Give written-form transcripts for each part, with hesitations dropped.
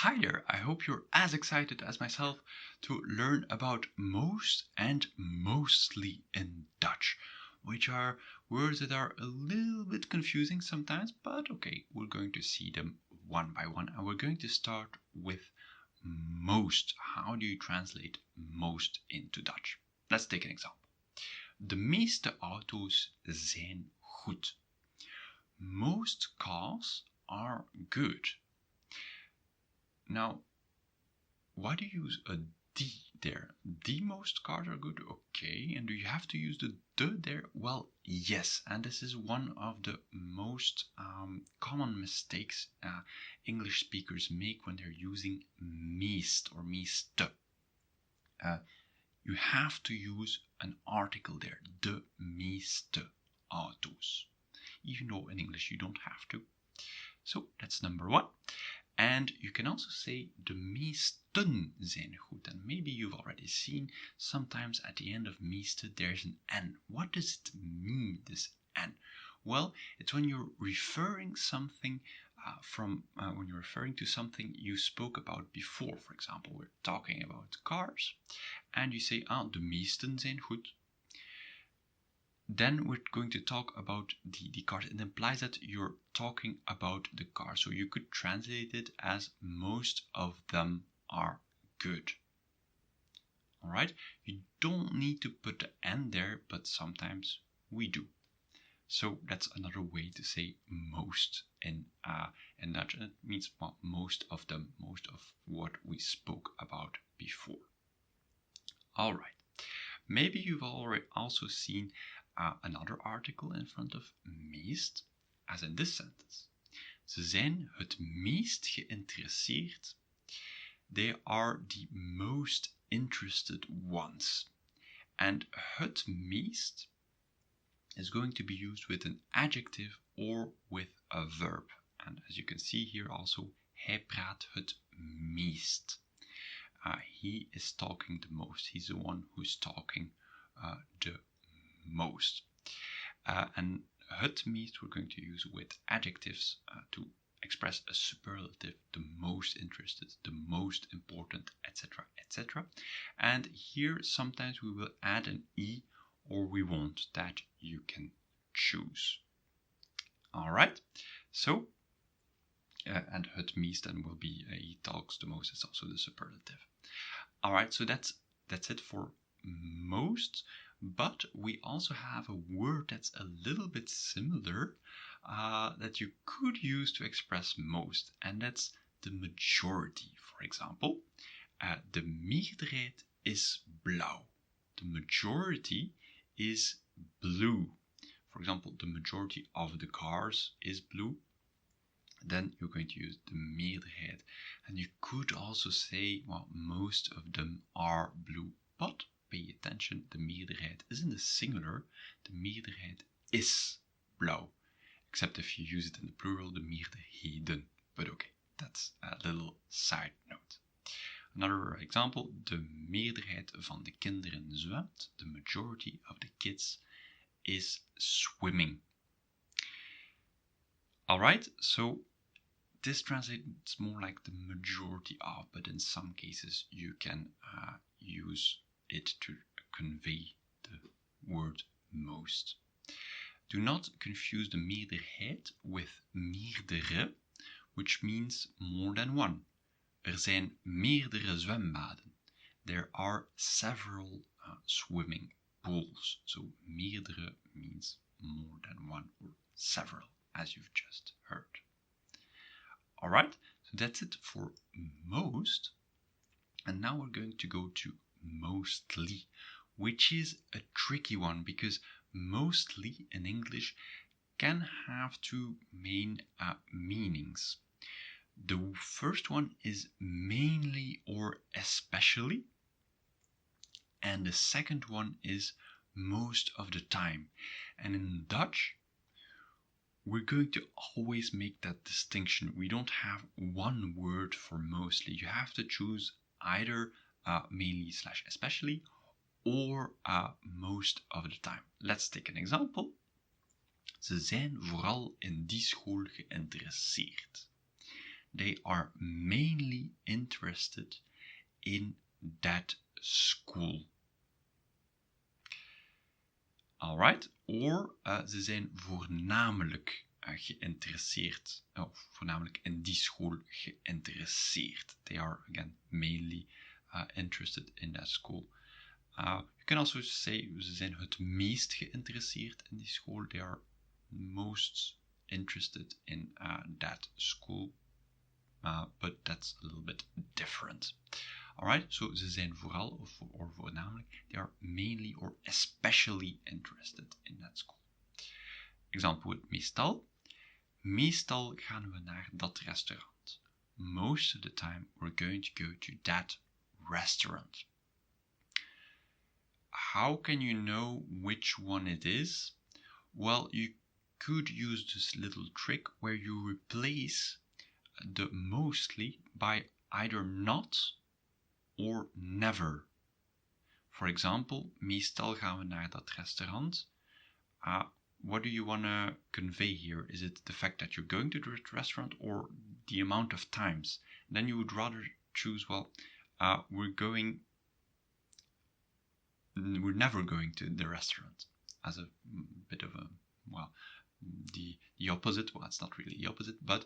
Hi there, I hope you're as excited as myself to learn about most and mostly in Dutch, which are words that are a little bit confusing sometimes, but okay, we're going to see them one by one, and we're going to start with most. How do you translate most into Dutch? Let's take an example. De meeste auto's zijn goed. Most cars are good. Now, why do you use a D there? The most cars are good, okay. And do you have to use the de there? Well, yes. And this is one of the most common mistakes English speakers make when they're using meest or meeste. You have to use an article there, de meeste auto's. Even though in English you don't have to. So that's number one. And you can also say de meesten zijn goed. And maybe you've already seen sometimes at the end of meeste there's an N. What does it mean, this N? Well, it's when you're referring something when you're referring to something you spoke about before. For example, we're talking about cars, and you say, de meesten zijn goed. Then we're going to talk about the cars. It implies that you're talking about the car. So you could translate it as most of them are good. All right? You don't need to put the N there, but sometimes we do. So that's another way to say most in Dutch. It means most of them, most of what we spoke about before. All right. Maybe you've already also seen another article in front of meest, as in this sentence. Ze zijn het meest geïnteresseerd. They are the most interested ones. And het meest is going to be used with an adjective or with a verb. And as you can see here also, hij praat het meest. He is talking the most. He's the one who's talking the most. And het meest we're going to use with adjectives to express a superlative, the most interested, the most important, etc., etc. And here sometimes we will add an E or we won't. That you can choose. All right. So, and het meest then will be he talks the most. It's also the superlative. All right. So that's it for most. But we also have a word that's a little bit similar that you could use to express most, and that's the majority. For example, de meerderheid is blauw. The majority is blue. For example, the majority of the cars is blue. Then you're going to use de meerderheid. And you could also say, well, most of them are blue, but pay attention, de meerderheid is in the singular. De meerderheid is blauw. Except if you use it in the plural, de meerderheden. But okay, that's a little side note. Another example, de meerderheid van de kinderen zwemt. The majority of the kids is swimming. Alright, so this translates more like the majority of, but in some cases you can use it to convey the word most. Do not confuse the meerderheid with meerdere, which means more than one. Er zijn meerdere zwembaden. There are several swimming pools. So meerdere means more than one or several, as you've just heard. All right, so that's it for most. And now we're going to go to mostly, which is a tricky one because mostly in English can have two main meanings. The first one is mainly or especially, and the second one is most of the time. And in Dutch, we're going to always make that distinction. We don't have one word for mostly. You have to choose either mainly / especially or most of the time. Let's take an example. Ze zijn vooral in die school geïnteresseerd. They are mainly interested in that school. Alright, or ze zijn voornamelijk geïnteresseerd, of voornamelijk in die school geïnteresseerd. They are, again, mainly interested in that school. You can also say ze zijn het meest geïnteresseerd in die school. They are most interested in that school. But that's a little bit different. Alright, so ze zijn vooral or voornamelijk, they are mainly or especially interested in that school. Example with meestal. Meestal gaan we naar dat restaurant. Most of the time we're going to go to that restaurant. How can you know which one it is? Well, you could use this little trick where you replace the mostly by either not or never. For example, meestal gaan we naar dat restaurant. What do you want to convey here? Is it the fact that you're going to the restaurant or the amount of times? And then you would rather choose, well, we're never going to the restaurant, as a bit of a, well, the opposite. Well, it's not really the opposite, but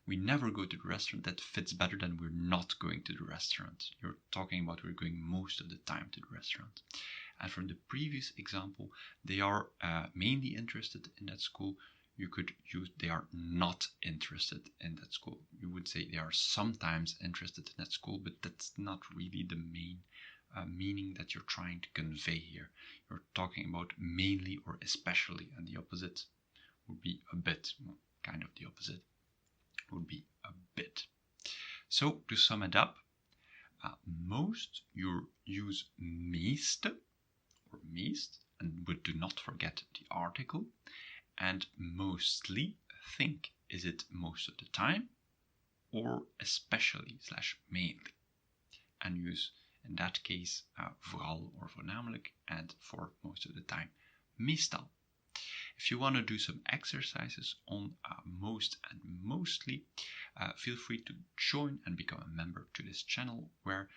we never go to the restaurant. That fits better than we're not going to the restaurant. You're talking about we're going most of the time to the restaurant. And from the previous example, they are mainly interested in that school. You could use they are not interested in that school. You would say they are sometimes interested in that school, but that's not really the main meaning that you're trying to convey here. You're talking about mainly or especially, and the opposite would be a bit, kind of the opposite would be a bit. So to sum it up, most you use meeste or meest, but do not forget the article. And mostly, think, is it most of the time or especially / mainly? And use in that case vooral or voornamelijk, and for most of the time meestal. If you want to do some exercises on most and mostly, feel free to join and become a member to this channel, where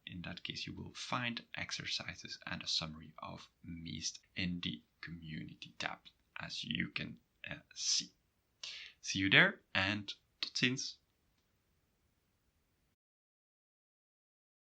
in that case you will find exercises and a summary of meest in the community tab, as you can see. See you there, and tot ziens!